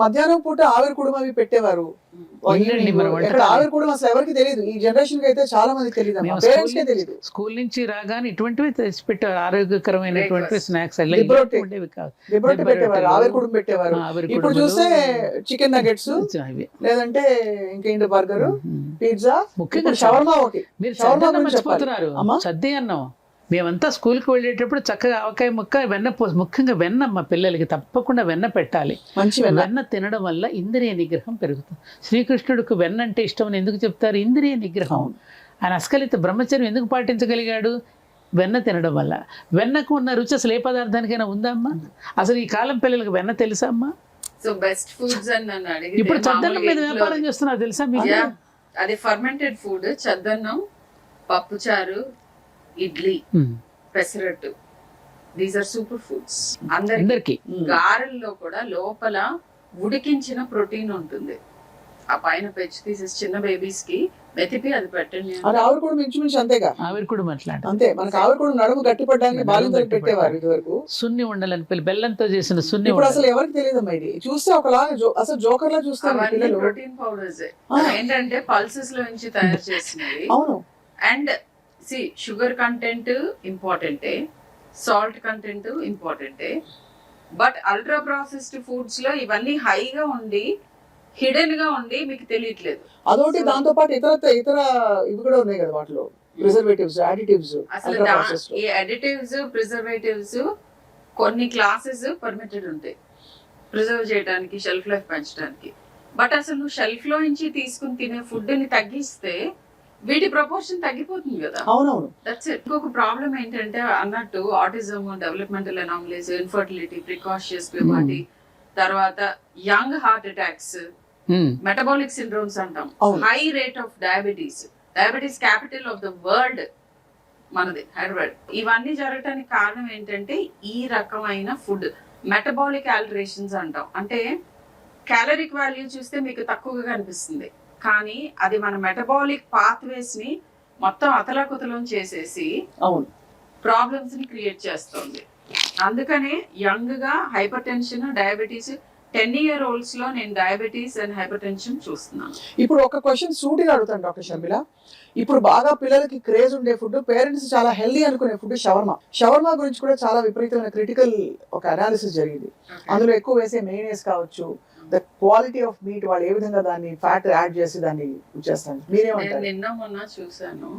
మధ్యాహ్నం పూట ఆవిరి కుడుమ అవి పెట్టేవారు. ఇల్లండి మన ఇక్కడ వంటకాలు. ఆవిరి కుడుమ అసలు ఎవరికి తెలియదు, ఈ జనరేషన్ కి అయితే చాలా మంది తెలియదు, మేము పేరెంట్స్ కే తెలియదు. స్కూల్ నుంచి రాగానే ఇటువంటివి తెచ్చి పెట్టారు, ఆరోగ్యకరమైనటువంటి స్నాక్స్ లిబ్రోటే. ఉండేవి కాదు. లిబర్టీ పెట్టేవారు, ఆవిరి కుడుమ పెట్టేవారు. ఆవిరి ఇప్పుడు కుడుములు, చూస్తే చికెన్ నగెట్స్, అవి. లేదంటే ఇంకేంటి బర్గర్, పిజ్జా, ముఖ్యంగా షవర్మా. ఒకటి మీరు షవర్మా సద్దన్నం గురించి చెప్పాలి. మర్చిపోతున్నారు. అమ్మా? సద్దే అన్నం మేమంతా స్కూల్కి వెళ్ళేటప్పుడు చక్కగా ఆవకాయ ముక్క వెన్న ముఖ్యంగా వెన్న మా పిల్లలకి తప్పకుండా వెన్న పెట్టాలి. మంచి వెన్న. వెన్న తినడం వల్ల ఇంద్రియ నిగ్రహం పెరుగుతుంది. శ్రీకృష్ణుడికి వెన్న అంటే ఇష్టం అని ఎందుకు చెప్తారు? ఇంద్రియ నిగ్రహం. ఆయన అస్కలిత బ్రహ్మచర్యం ఎందుకు పాటించగలిగాడు? వెన్న తినడం వల్ల. వెన్నకు ఉన్న రుచి అసలు ఏ పదార్థానికైనా ఉందా అమ్మా? అసలు ఈ కాలం పిల్లలకి వెన్న తెలుసా అమ్మా? సో బెస్ట్ ఫుడ్స్ అని నన్ను అడిగితే ఇప్పుడు చద్దన్నం మీద మామూలుగా వ్యాపారం చేస్తున్నారు తెలుసా మీకు? Yeah, అది ఫర్మెంటెడ్ ఫుడ్. చద్దన్నం, పప్పుచారు, idli, pesarattu, these are super foods. అందరికి గారెల్లో కూడా లోపల ఉడికించిన ప్రోటీన్ ఉంటుంది. ఆ పైన పెంచి తీసేసి చిన్న బేబీస్ కి మెతిపి అది పెట్టండి. అది ఆవిరి కూడా మించుమించు అంతేగా. ఆవిరి కూడా మాట్లాడు అంతే, మనకు ఆవిరి కూడా నడుము గట్టిపడడానికి బాలింతలకు పెట్టేవారు ఇది వరకు. సున్ని ఉండాలని బెల్లంతో చేసిన సున్ని ఇప్పుడు అసలు ఎవరికి తెలియదమ్మా ఇది. చూస్తే ఒకలాగా అసలు జోకర్ లా చూస్తారు అవన్నీ పిల్లలు. ప్రోటీన్ పౌడర్స్ ఏంటంటే పల్సెస్ లో నుంచి తయారు చేసినవి. అవును. అండ్ సి షుగర్ కంటెంట్ ఇంపార్టెంటే, సాల్ట్ కంటెంట్ ఇంపార్టెంటే, బట్ అల్ట్రా ప్రాసెస్డ్ ఫుడ్స్ లో ఇవన్నీ హైగా ఉండి హిడెన్ గా ఉండి మీకు తెలియట్లేదు. అదొకటి, దాంతో పాటు ఇతర ఇవి కూడా ఉన్నాయి కదా వాటిలో, ప్రిజర్వేటివ్స్, అడిటివ్స్. అసలు ఈ అడిటివ్స్, ప్రిజర్వేటివ్స్ కొన్ని క్లాసెస్ పర్మిటెడ్ ఉంటాయి ప్రిజర్వ్ చేయడానికి, షెల్ఫ్ లైఫ్ పెంచడానికి. బట్ అసలు నువ్వు షెల్ఫ్ లో నుంచి తీసుకుని తినే ఫుడ్ ని తగ్గిస్తే వీటి ప్రపోర్షన్ తగ్గిపోతుంది కదా. అవునవును. That's it. ఇంకొక ప్రాబ్లం ఏంటంటే అన్నట్టు autism, developmental anomalies, infertility, precocious puberty, తర్వాత young heart attacks, metabolic syndromes అంటాం, high rate of diabetes. Diabetes capital of the world మనది హైదరాబాద్. ఇవన్నీ జరగటానికి కారణం ఏంటంటే ఈ రకమైన ఫుడ్. మెటబాలిక్ ఆల్టరేషన్స్ అంటాం, అంటే క్యాలరిక్ వాల్యూ చూస్తే మీకు తక్కువగా కనిపిస్తుంది, కానీ అది మన మెటబాలిక్ పాత్వేస్ ని మొత్తం అతలాకుతలం చేసేసి ప్రాబ్లమ్స్ ని క్రియేట్ చేస్తుంది. అందుకనే యంగ్ గా హైపర్ టెన్షన్, డయాబెటీస్, 10-year-olds లో నేను డయాబెటీస్ అండ్ హైపర్ టెన్షన్ చూస్తున్నాను. ఇప్పుడు ఒక క్వశ్చన్ సూటిగా అడుగుతాను డాక్టర్ షర్మిల. ఇప్పుడు బాగా పిల్లలకి క్రేజ్ ఉండే ఫుడ్, పేరెంట్స్ చాలా హెల్దీ అనుకునే ఫుడ్ షవర్మా. షవర్మా గురించి కూడా చాలా విపరీతమైన క్రిటికల్ ఒక అనాలిసిస్ జరిగింది. అందులో ఎక్కువ వేసే మెయినేస్ కావచ్చు, ద క్వాలిటీ ఆఫ్ మీట్, వాళ్ళు ఏ విధంగా దాన్ని ఫ్యాట్ యాడ్ చేసి దాన్ని చేస్తాను. మీరేమంటారు? నిన్న మొన్న చూసాను.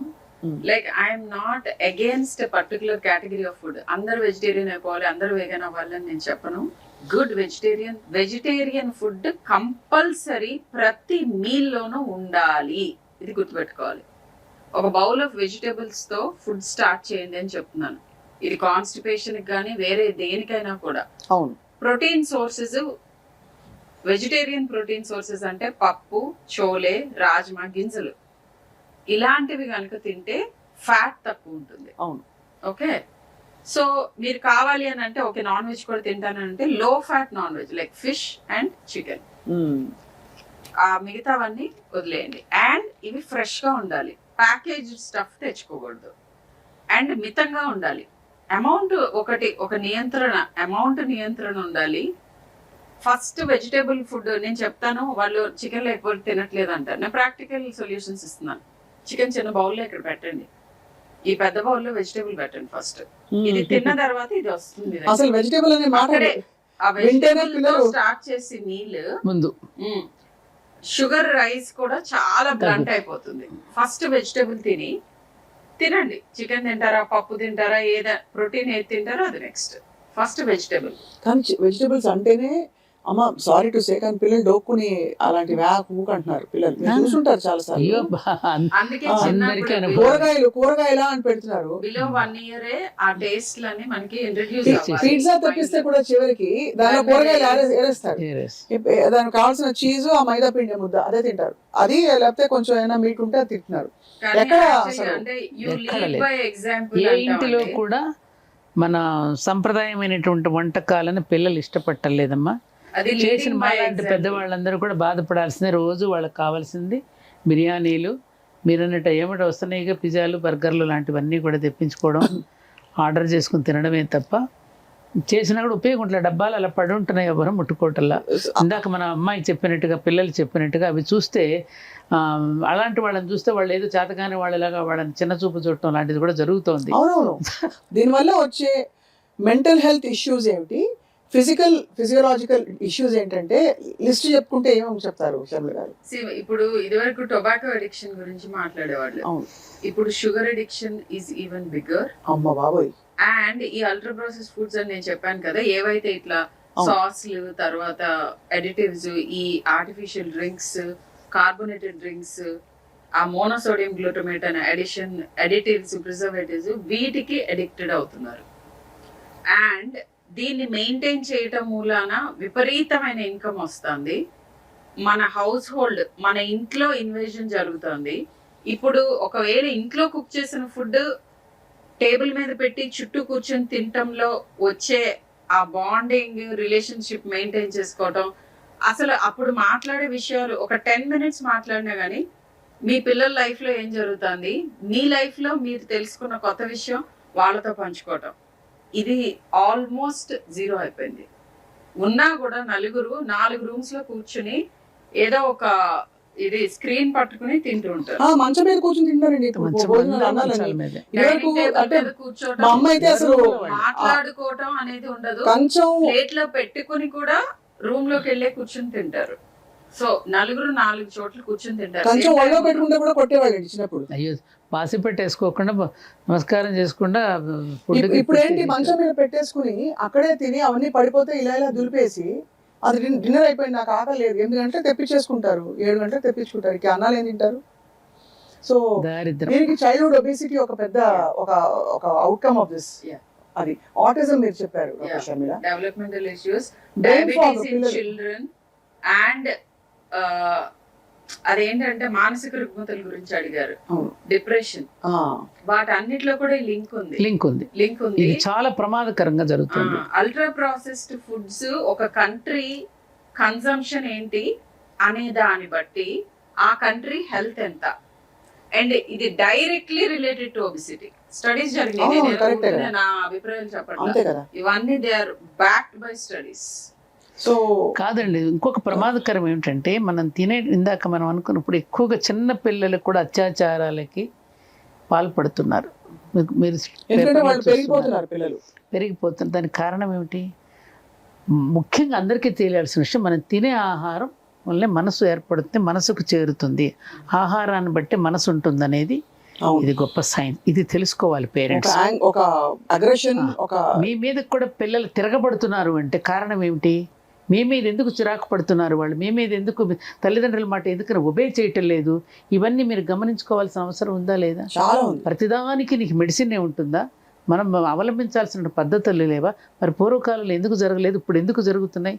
Like I'm not against particular category of food. అందరు వెజిటేరియన్ అయిపోవాలి, అందరు వేగన్ అవ్వాలి అని నేను చెప్పను. గుడ్ వెజిటేరియన్ ఫుడ్ కంపల్సరీ ప్రతి మీల్ లోనూ ఉండాలి. ఇది గుర్తుపెట్టుకోవాలి. ఒక బౌల్ ఆఫ్ వెజిటేబుల్స్ తో ఫుడ్ స్టార్ట్ చేయండి అని చెప్తున్నాను. ఇది కాన్స్టిపేషన్ కానీ వేరే దేనికైనా కూడా. అవును. Protein sources, vegetarian protein sources అంటే పప్పు, చోలే, రాజ్మా గింజలు, ఇలాంటివి కనుక తింటే ఫ్యాట్ తక్కువ ఉంటుంది. అవును. ఓకే, సో మీరు కావాలి అని అంటే ఓకే నాన్ వెజ్ కూడా తింటానంటే లో fat non veg like fish and chicken, ఆ మిగతావన్నీ వదిలేయండి. అండ్ ఇవి ఫ్రెష్ గా ఉండాలి, ప్యాకేజ్ స్టఫ్ తెచ్చుకోకూడదు, అండ్ మితంగా ఉండాలి. అమౌంట్ ఒక నియంత్రణ ఉండాలి. ఫస్ట్ వెజిటేబుల్ ఫుడ్ నేను చెప్తాను, వాళ్ళు చికెన్ లేకపోతే తినట్లేదు అంటారు. నేను ప్రాక్టికల్ సొల్యూషన్స్ ఇస్తున్నాను. చికెన్ చిన్న బౌల్లో ఇక్కడ పెట్టండి, ఈ పెద్ద బౌల్లో వెజిటేబుల్ పెట్టండి ఫస్ట్. ఇది తిన్న తర్వాత ఇది వస్తుంది. అసలు వెజిటేబుల్ అనే మాట ఆ వెజిటేబుల్ తో స్టార్ట్ చేసి మీల్ ముందు షుగర్ రైస్ కూడా చాలా బ్లంట్ అయిపోతుంది. ఫస్ట్ వెజిటేబుల్ తినండి. చికెన్ తింటారా, పప్పు తింటారా, ఏదో ప్రోటీన్ ఏది తింటారో అది నెక్స్ట్. First vegetable. కానీ వెజిటేబుల్స్ అంటేనే అమ్మ సారీ టు సే, కానీ పిల్లలు డోక్కుని అలాంటి అంటున్నారు పిల్లలు. చూసుంటారు చాలా సార్లు. అందుకే కూరగాయలా అని పెడుతున్నారు. బిలో 1 year ఆ టేస్ట్ లని మనకి ఇంట్రడ్యూస్ అవ్వాలి. పిజ్జా తెప్పిస్తే కూడా చివరికి దానిలో కూరగాయలు ఏరేస్తారు. దానికి కావాల్సిన చీజ్, ఆ మైదా పిండి ముద్ద అదే తింటారు. అది లేకపోతే కొంచెం ఏమైనా మీట్ ఉంటే అది తింటున్నారు. ఎక్కడ ఏ ఇంటిలో కూడా మన సంప్రదాయమైనటువంటి వంటకాలను పిల్లలు ఇష్టపట్టలేదమ్మా. చేసిన మాలాంటి పెద్దవాళ్ళందరూ కూడా బాధపడాల్సిందే. రోజు వాళ్ళకి కావాల్సింది బిర్యానీలు, మీరు అన్నట్టు ఏమిటో వస్తున్నాయిగా పిజ్జాలు, బర్గర్లు లాంటివన్నీ కూడా తెప్పించుకోవడం, ఆర్డర్ చేసుకుని తినడమే తప్ప చేసినా కూడా ఉపయోగం ఉండలే, డబ్బాలు అలా పడి ఉంటున్నాయి, ఎవరు ముట్టుకోవటంలా. ఇందాక మన అమ్మాయి చెప్పినట్టుగా, పిల్లలు చెప్పినట్టుగా అవి చూస్తే అలాంటి వాళ్ళని చూస్తే వాళ్ళు ఏదో చేతగానే వాళ్ళలాగా వాళ్ళని చిన్న చూపు చూడటం లాంటిది కూడా జరుగుతోంది. అవునవును. దీనివల్ల వచ్చే మెంటల్ హెల్త్ ఇష్యూస్ ఏమిటి, ఫిజియోలాజికల్ ఇష్యూస్ ఏంటంటే లిస్ట్ చెప్పుకుంటే ఏమేమి చెప్తారు శర్మిల గారు? ఇప్పుడు ఇదివరకు టొబాకో అడిక్షన్ గురించి మాట్లాడేవాళ్ళు, అవును. ఇప్పుడు sugar addiction is even bigger. అమ్మ బాబోయ్. అండ్ ఈ అల్ట్రా ప్రాసెస్ ఫుడ్స్ అని నేను చెప్పాను కదా, ఏవైతే ఇట్లా సాస్లు, తర్వాత అడిటివ్స్, ఈ ఆర్టిఫిషియల్ డ్రింక్స్, కార్బోనేటెడ్ డ్రింక్స్, ఆ మోనోసోడియం గ్లూటమేట్ అనే అడిటివ్స్, ప్రిజర్వేటివ్స్, వీటికి అడిక్టెడ్ అవుతున్నారు. అండ్ దీన్ని మెయింటైన్ చేయటం మూలాన విపరీతమైన ఇన్కమ్ వస్తుంది, మన హౌస్ హోల్డ్, మన ఇంట్లో ఇన్వెషన్ జరుగుతుంది. ఇప్పుడు ఒకవేళ ఇంట్లో కుక్ చేసిన ఫుడ్ టేబుల్ మీద పెట్టి చుట్టూ కూర్చొని తినటంలో వచ్చే ఆ బాండింగ్, రిలేషన్షిప్ మెయింటైన్ చేసుకోవటం, అసలు అప్పుడు మాట్లాడే విషయాలు ఒక 10 minutes మాట్లాడినా కానీ మీ పిల్లల లైఫ్లో ఏం జరుగుతుంది, మీ లైఫ్లో మీరు తెలుసుకున్న కొత్త విషయం వాళ్ళతో పంచుకోవటం, ఇది ఆల్మోస్ట్ జీరో అయిపోయింది. ఉన్నా కూడా నలుగురు 4 rooms లో కూర్చుని ఏదో ఒక ఇది స్క్రీన్ పట్టుకుని తింటూ ఉంటారు. మంచం మీద కూర్చొని తింటారండి ఇప్పుడు మంచం భోజనాలు అందరూ అన్నాలని. మంచాల మీదే. ఇదివరకు Dining table అంటే మీద కూర్చోవటం, మా అమ్మ అయితే అసలు మాట్లాడుకోవటం అనేది ఉండదు. కంచం ప్లేట్ లో పెట్టుకుని కూడా రూమ్ లోకి వెళ్ళే కూర్చుని తింటారు. సో నలుగురు 4 చోట్ల కూర్చుని తింటారు. కంచం ఒళ్ళో పెట్టుకుంటే కూడా కొట్టేవాళ్ళండి చిన్నప్పుడు. అయ్యో, పాసి పెట్టేసుకోకుండా నమస్కారం చేసుకుండా ఇప్పుడు ఏంటి, మంచం మీద పెట్టేసుకుని అక్కడే తిని అవన్నీ పడిపోతే ఇలా ఇలా దులిపేసి అది డిన్నర్ అయిపోయింది, నాకు ఆకలి లేదు, 8 గంటలకు తెప్పించేసుకుంటారు, 7 గంటలకు తెప్పించుకుంటారు. ఇక అన్నాలు ఏం తింటారు? సో దారిద్రం. దీనికి చైల్డ్హుడ్ ఒబేసిటీ ఒక పెద్ద ఒక అవుట్కమ్ ఆఫ్ దిస్. Yeah. అది ఆటిజం మీరు చెప్పారు doctor Sharmila. Developmental issues, Brain fog diabetes in పిల్లలు. చిల్డ్రన్, అండ్ అదేంటంటే మానసిక రుగ్మతల గురించి అడిగారు, అవును. డిప్రెషన్, వాటన్నిటిలో కూడా లింక్ ఉంది. లింక్ ఉంది. ఇది చాలా ప్రమాదకరంగా జరుగుతుంది. అల్ట్రా ప్రాసెస్డ్ ఫుడ్స్ ఒక కంట్రీ కన్సంప్షన్ ఏంటి అనే దాన్ని బట్టి ఆ కంట్రీ హెల్త్ ఎంత, అండ్ ఇది directly related to obesity. Studies జరిగినాయి, అవును, నేను correct ఊరికే కదా. నా అభిప్రాయం అంతే చెప్పట్లేదు, కదా. ఇవన్నీ they are backed by studies. So కాదండి, ఇంకొక ప్రమాదకరం ఏమిటంటే మనం ఇందాక మనం అనుకున్నప్పుడు ఎక్కువగా చిన్న పిల్లలకు కూడా అత్యాచారాలకి పాల్పడుతున్నారు. మీరు ఎందుకంటే వాళ్ళు పెరిగిపోతున్నారు పిల్లలు. పెరిగిపోతున్నారు. దానికి కారణం ఏమిటి? ముఖ్యంగా అందరికీ తెలియాల్సిన విషయం, మనం తినే ఆహారం వల్లే మనసు ఏర్పడుతుంది, మనసుకు చేరుతుంది, ఆహారాన్ని బట్టి మనసు ఉంటుంది అనేది ఇది గొప్ప సైన్స్. ఇది తెలుసుకోవాలి పేరెంట్స్. ఒక అగ్రెషన్, ఒక మీ మీద కూడా పిల్లలు తిరగబడుతున్నారు అంటే కారణం ఏమిటి? మీ మీద ఎందుకు చిరాకు పడుతున్నారు వాళ్ళు? మీ మీద ఎందుకు తల్లిదండ్రుల మాట ఎందుకు ఒబే చేయటం లేదు? ఇవన్నీ మీరు గమనించుకోవాల్సిన అవసరం ఉందా లేదా? చాలా ఉంది. ప్రతిదానికి నీకు మెడిసిన్ ఉంటుందా? మనం అవలంబించాల్సిన పద్ధతులు లేవా? మరి పూర్వకాలంలో ఎందుకు జరగలేదు, ఇప్పుడు ఎందుకు జరుగుతున్నాయి?